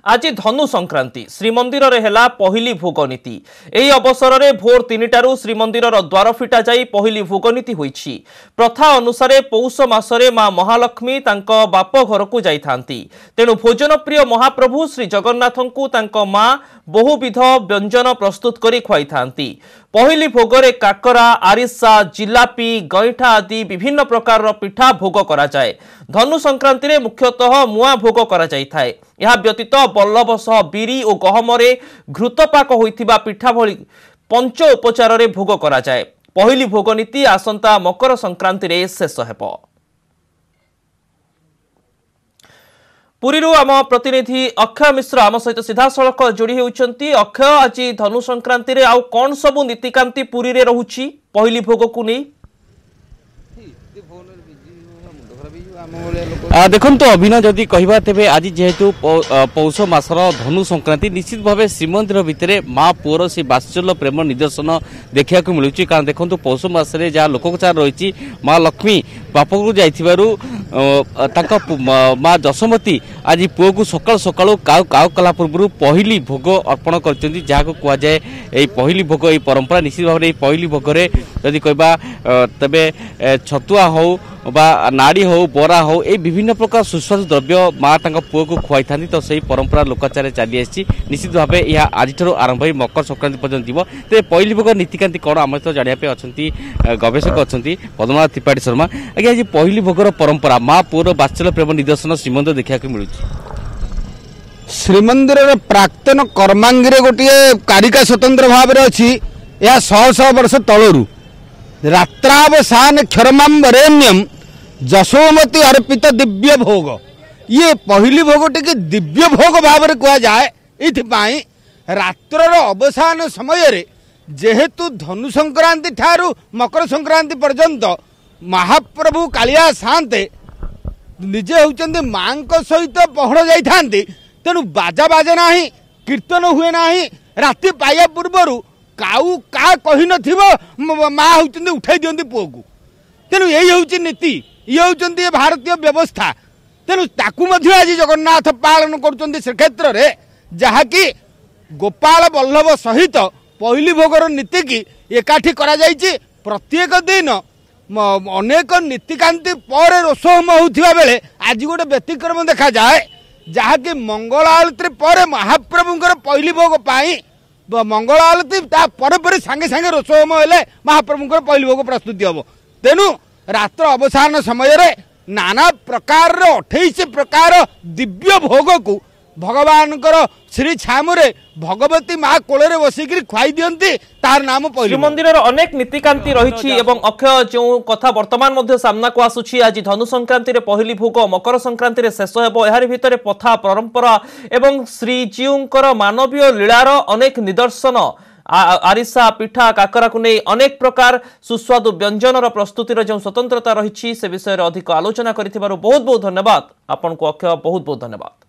आज धनु संक्रांति श्रीमंदिर रे हेला पहली भोगनीति। एही अवसर में भोर 3टारू श्रीमंदिर द्वार फिटा जाई पहली भोगनीति होईछि। प्रथा अनुसार पौष मासरे मां महालक्ष्मी तांको बाप घर को जाई थांती। तेणु भोजन प्रिय महाप्रभु श्री जगन्नाथंकु तांको मां बहुविध व्यंजन प्रस्तुत करी खुआई थांती। पहली भोगरे काकरा, आरिसा, जिलापी, गईठा आदि विभिन्न प्रकार पिठा भोग करा जाए। धनु संक्रांति रे मुख्यतः मुआ भोग करा जाई थाए। यह व्यतीत बल्लभ सह बिरी और गहमरे घृतपाक होइथिबा पिठा भली पंच उपचार रे भोग करा जाए। पहली भोगनीति आसंता मकर संक्रांति रे शेष हेबो। पुरीरू आम प्रतिनिधि अक्षय मिश्र आम सहित सीधा सड़क जोड़ी होती। अक्षय, आज धनु संक्रांति रे आउ कौन सबु नीतिकांति पुरी रे रहुछि पहली भोग को नहीं? देखो तो अभिनय जदि कहवा तेरे आज जेहेतु पौष मासर धनु संक्रांति निश्चित भाव श्रीमंदिर भितर माँ पुअर से बात्सल्य प्रेम निदर्शन देखा मिलूँ। कारण देखो पौष मसरे जहाँ लोकचार रही माँ लक्ष्मी बापू जाइथिबारु माँ जशमती आज पुओ को सकाल सकाल काउ कला पूर्व पहली भोग अर्पण कर जहाँ कह जाए यही पहली भोग यही परंपरा। निश्चित भाव पहली भोगरे जदि कहबा तबे छतुआ हो बा नाड़ी हो बरा हो ये विभिन्न प्रकार सुस्वादु द्रव्य माँ पुओ को खुआई था। तो सही परंपरा लोकाचार चली आसी। निश्चित भाव यह आज आरंभ हो मकर संक्रांति पर्यटन जीव। तो पहली भोग नीतिकांति कौन आम सहित जानापी अच्छा गवेषक अच्छा पद्मनाथ त्रिपाठी शर्मा। आज्ञा आज पहली भोगर परंपरा माँ पुओर बात्सल्य प्रेम निदर्शन श्रीमंदिर देखा मिलूँ। श्रीमंदिर प्राक्तन कर्मांगी गोटे कारिका स्वतंत्र भाव में अच्छी यह शह शह वर्ष तलू रात्रावसान क्षरमांबरेण्यम जशोमती अर्पित दिव्य भोग ये पहली भोग टी दिव्य भोग भाव में कह जाए। इथिपाई रात्र अवसान समय जेहेतु धनु संक्रांति ठारू मकर संक्रांति पर्यंत महाप्रभु कालिया साते निजे होउचंदी मां सहित पहड़ जाइथांती। तेणु बाजा बाजे नाही, कीर्तन हुए नाही। राति पाइया पूर्व काऊ का कही नथिबो माँ होउचंदी उठाई दियंती पुओ को। तेणु यही होउची नीति, ये होउचंदी भारतीय व्यवस्था। तेणु ताकू मध्य आज जगन्नाथ पालन करुचंदी श्रीक्षेत्र रे जहाँकि गोपाल बल्लभ सहित पहली भोगर नीति की एकाठी करा जाइछि। प्रत्येक दिन अनेक नीतिकांति पर रोषहोम होउथिबा बेले आज गोटे व्यतिक्रम देखा जाए जहाँकि मंगल आरती पर महाप्रभुंकर पहली भोग पाई मंगल आरती पर सांगे सांगे रोषहोम हेले महाप्रभुंकर पहली भोग प्रस्तुति हम। तेणु रात्र अवसान समय नाना प्रकार 28 प्रकार दिव्य भोग को भगवान श्री छामुरे भगवती माँ कोଳରେ बसिक खुआई दियंती तार नाम पहली मंदिर अनेक नीतिकांति रही। अक्षय जो कथा वर्तमान मध्य सामना को आसुची आज धनु संक्रांति रे पहली भोग मकर संक्रांति रे शेष हेबो। एहार भितरे पथा परंपरा एवं श्रीजीउंकर मानवीय लीलार अनेक निदर्शन आरिसा पिठा काकरा को नहीं अनेक प्रकार सुस्वादु व्यंजन प्रस्तुतिर जो स्वतंत्रता रही से विषय अधिक आलोचना कर बहुत बहुत धन्यवाद आपन को अक्षय, बहुत बहुत धन्यवाद।